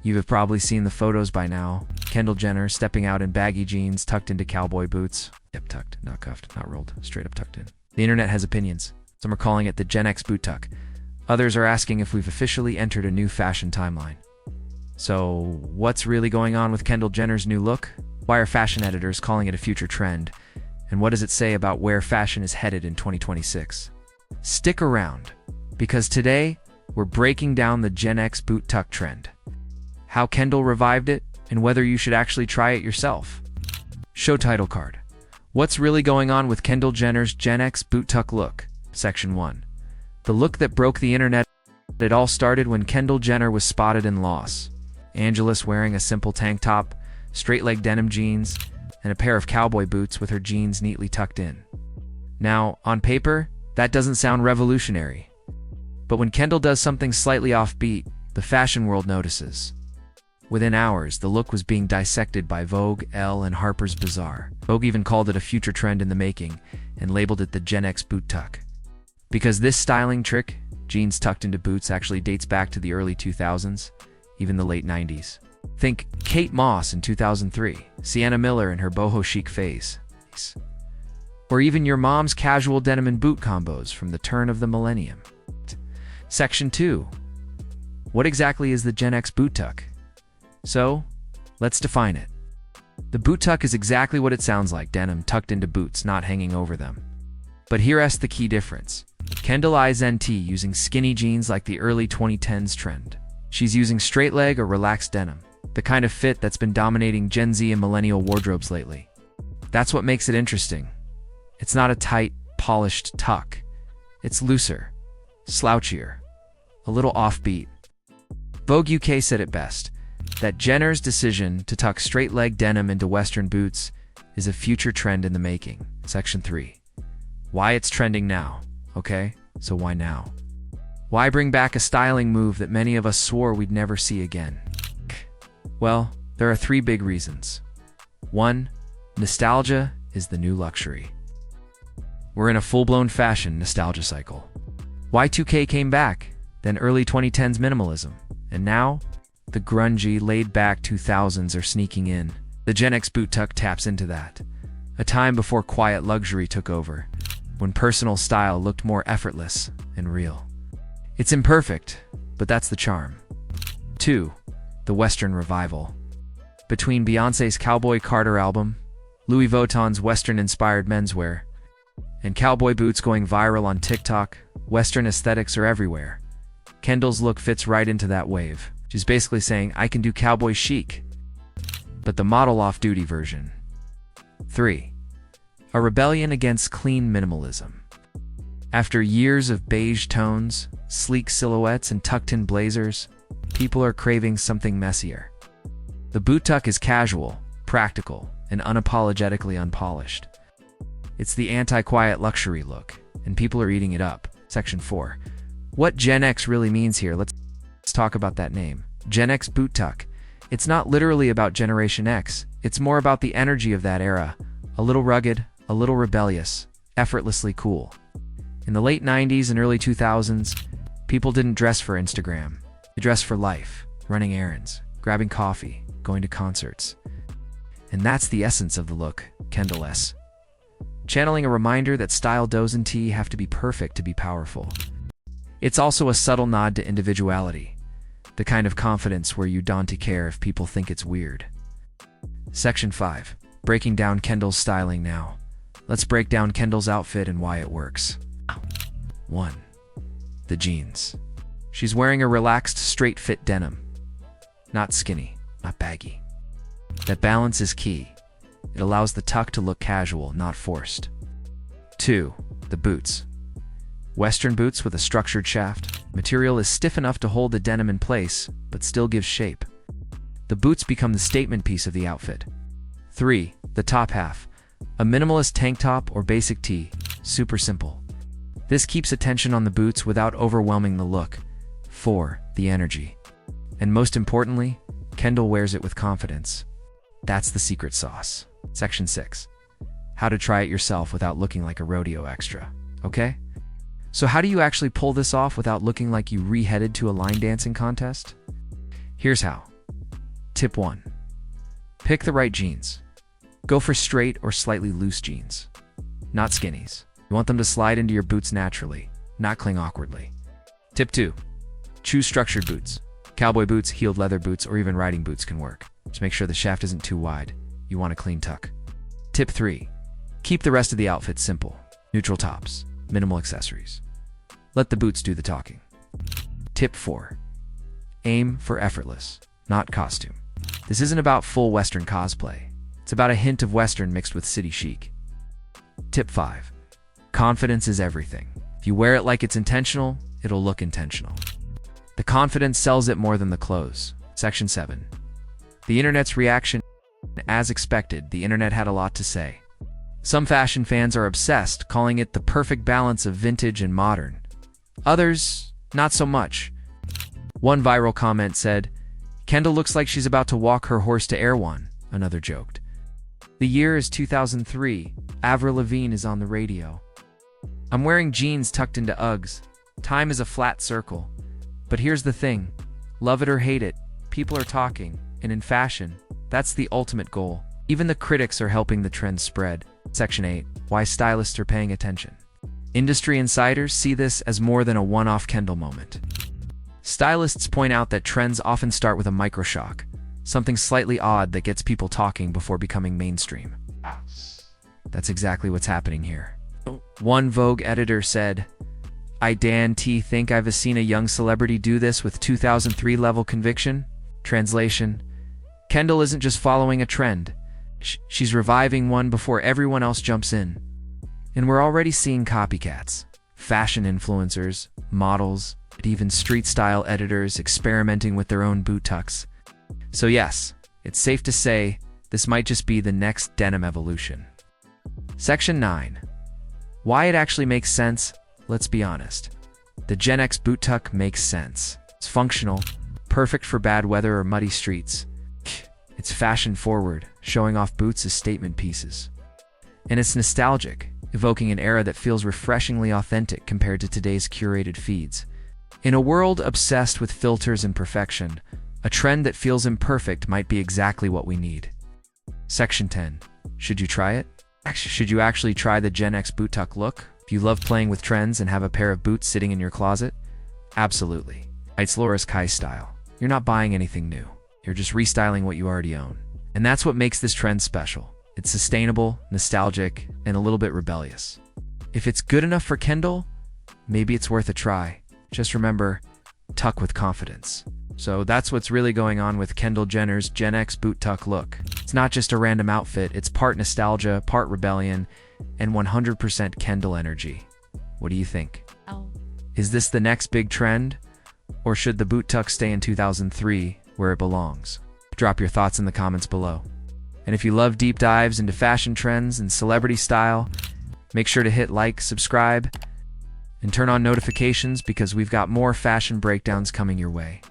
You have probably seen the photos by now. Kendall Jenner stepping out in baggy jeans tucked into cowboy boots. Yep, tucked, not cuffed, not rolled, straight up tucked in. The internet has opinions. Some are calling it the Gen X boot tuck. Others are asking if we've officially entered a new fashion timeline. So, what's really going on with Kendall Jenner's new look? Why are fashion editors calling it a future trend? And what does it say about where fashion is headed in 2026? Stick around, because today, we're breaking down the Gen X boot tuck trend. How Kendall revived it, and whether you should actually try it yourself. Show title card. What's really going on with Kendall Jenner's Gen X boot tuck look? Section 1. The look that broke the internet. It all started when Kendall Jenner was spotted in Los Angeles wearing a simple tank top, straight-leg denim jeans, and a pair of cowboy boots with her jeans neatly tucked in. Now, on paper, that doesn't sound revolutionary. But when Kendall does something slightly offbeat, the fashion world notices. Within hours, the look was being dissected by Vogue, Elle, and Harper's Bazaar. Vogue even called it a future trend in the making and labeled it the Gen X boot tuck. Because this styling trick, jeans tucked into boots, actually dates back to the early 2000s, even the late 90s. Think Kate Moss in 2003, Sienna Miller in her boho chic phase, or even your mom's casual denim and boot combos from the turn of the millennium. Section 2. What exactly is the Gen X boot tuck? So, let's define it. The boot tuck is exactly what it sounds like, denim tucked into boots, not hanging over them. But here's the key difference. Kendall isn't using skinny jeans like the early 2010s trend. She's using straight leg or relaxed denim, the kind of fit that's been dominating Gen Z and millennial wardrobes lately. That's what makes it interesting. It's not a tight, polished tuck. It's looser, slouchier, a little offbeat. Vogue UK said it best, that Jenner's decision to tuck straight-leg denim into Western boots is a future trend in the making. Section 3. Why it's trending now. Okay, so why now? Why bring back a styling move that many of us swore we'd never see again? Well, there are 3 big reasons. 1. Nostalgia is the new luxury. We're in a full-blown fashion nostalgia cycle. Y2K came back, then early 2010s minimalism, and now, the grungy, laid-back 2000s are sneaking in. The Gen X boot tuck taps into that. A time before quiet luxury took over, when personal style looked more effortless and real. It's imperfect, but that's the charm. 2. The Western revival. Between Beyoncé's Cowboy Carter album, Louis Vuitton's Western-inspired menswear, and cowboy boots going viral on TikTok, Western aesthetics are everywhere. Kendall's look fits right into that wave. She's basically saying, I can do cowboy chic, but the model off-duty version. 3. A rebellion against clean minimalism. After years of beige tones, sleek silhouettes, and tucked-in blazers, people are craving something messier. The boot tuck is casual, practical, and unapologetically unpolished. It's the anti-quiet luxury look, and people are eating it up. Section 4. What Gen X really means here, let's talk about that name. Gen X boot tuck. It's not literally about Generation X, it's more about the energy of that era. A little rugged, a little rebellious, effortlessly cool. In the late 90s and early 2000s, people didn't dress for Instagram. They dressed for life, running errands, grabbing coffee, going to concerts. And that's the essence of the look, Kendall S. Channeling a reminder that style doesn't have to be perfect to be powerful. It's also a subtle nod to individuality, the kind of confidence where you don't care if people think it's weird. Section 5. Breaking down Kendall's styling now. Let's break down Kendall's outfit and why it works. 1. The jeans. She's wearing a relaxed, straight-fit denim. Not skinny, not baggy. That balance is key. It allows the tuck to look casual, not forced. 2. The boots. Western boots with a structured shaft. Material is stiff enough to hold the denim in place, but still gives shape. The boots become the statement piece of the outfit. 3. The top half. A minimalist tank top or basic tee. Super simple. This keeps attention on the boots without overwhelming the look. 4. The energy. And most importantly, Kendall wears it with confidence. That's the secret sauce. Section 6. How to try it yourself without looking like a rodeo extra. Okay? So how do you actually pull this off without looking like you re-headed to a line dancing contest? Here's how. Tip 1. Pick the right jeans. Go for straight or slightly loose jeans, not skinnies. You want them to slide into your boots naturally, not cling awkwardly. Tip 2. Choose structured boots. Cowboy boots, heeled leather boots, or even riding boots can work. Just make sure the shaft isn't too wide. You want a clean tuck. Tip 3. Keep the rest of the outfit simple. Neutral tops, minimal accessories. Let the boots do the talking. Tip 4. Aim for effortless, not costume. This isn't about full Western cosplay. It's about a hint of Western mixed with city chic. Tip 5. Confidence is everything. If you wear it like it's intentional, it'll look intentional. The confidence sells it more than the clothes. Section 7. The internet's reaction. As expected, the internet had a lot to say. Some fashion fans are obsessed, calling it the perfect balance of vintage and modern. Others, not so much. One viral comment said, "Kendall looks like she's about to walk her horse to Erewhon," another joked. The year is 2003. Avril Lavigne is on the radio. I'm wearing jeans tucked into Uggs. Time is a flat circle. But here's the thing. Love it or hate it, people are talking. And in fashion, that's the ultimate goal. Even the critics are helping the trend spread. Section 8. Why stylists are paying attention. Industry insiders see this as more than a one-off Kendall moment. Stylists point out that trends often start with a microshock, something slightly odd that gets people talking before becoming mainstream. That's exactly what's happening here. One Vogue editor said, "I think I've seen a young celebrity do this with 2003 level conviction." Translation: Kendall isn't just following a trend. She's reviving one before everyone else jumps in. And we're already seeing copycats. Fashion influencers, models, and even street-style editors experimenting with their own boot tucks. So yes, it's safe to say this might just be the next denim evolution. Section 9. Why it actually makes sense? Let's be honest. The Gen X boot tuck makes sense. It's functional, perfect for bad weather or muddy streets. It's fashion-forward, showing off boots as statement pieces. And it's nostalgic, evoking an era that feels refreshingly authentic compared to today's curated feeds. In a world obsessed with filters and perfection, a trend that feels imperfect might be exactly what we need. Section 10. Should you try it? Should you actually try the Gen X boot tuck look? If you love playing with trends and have a pair of boots sitting in your closet? Absolutely. It's Laura's Kai style. You're not buying anything new. You're just restyling what you already own. And that's what makes this trend special. It's sustainable, nostalgic, and a little bit rebellious. If it's good enough for Kendall, maybe it's worth a try. Just remember, tuck with confidence. So that's what's really going on with Kendall Jenner's Gen X boot tuck look. It's not just a random outfit, it's part nostalgia, part rebellion, and 100% Kendall energy. What do you think? Is this the next big trend? Or should the boot tuck stay in 2003, where it belongs? Drop your thoughts in the comments below. And if you love deep dives into fashion trends and celebrity style, make sure to hit like, subscribe, and turn on notifications because we've got more fashion breakdowns coming your way.